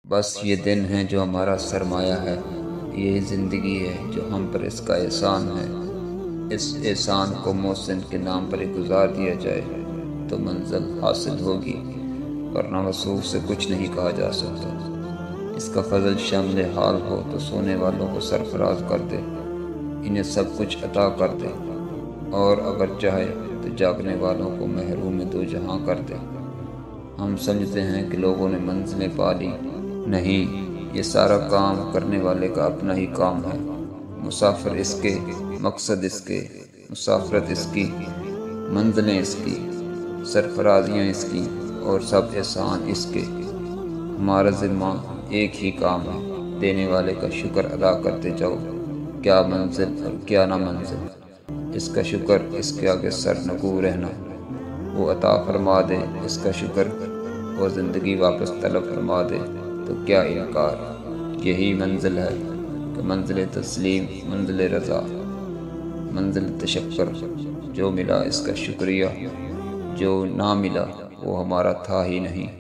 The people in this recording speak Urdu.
بس یہ دن ہے جو ہمارا سرمایہ ہے، یہی زندگی ہے جو ہم پر اس کا احسان ہے۔ اس احسان کو محسن کے نام پر ہی گزار دیا جائے تو منزل حاصل ہوگی، ورنہ وصوف سے کچھ نہیں کہا جا سکتا۔ اس کا فضل شامل حال ہو تو سونے والوں کو سرفراز کر دے، انہیں سب کچھ عطا کر دے، اور اگر چاہے تو جاگنے والوں کو محروم دو جہاں کر دے۔ ہم سمجھتے ہیں کہ لوگوں نے منزلیں پا لی، نہیں، یہ سارا کام کرنے والے کا اپنا ہی کام ہے۔ مسافر اس کے، مقصد اس کے، مسافرت اس کی، منزلیں اس کی، سرفرازیاں اس کی، اور سب احسان اس کے۔ ہمارا ذمہ ایک ہی کام ہے، دینے والے کا شکر ادا کرتے جاؤ، کیا منزل اور کیا نہ منزل۔ اس کا شکر، اس کے آگے سر نگو رہنا۔ وہ عطا فرما دے اس کا شکر، اور زندگی واپس طلب فرما دے تو کیا انکار۔ یہی منزل ہے کہ منزل تسلیم، منزل رضا، منزل تشکر۔ جو ملا اس کا شکریہ، جو نہ ملا وہ ہمارا تھا ہی نہیں۔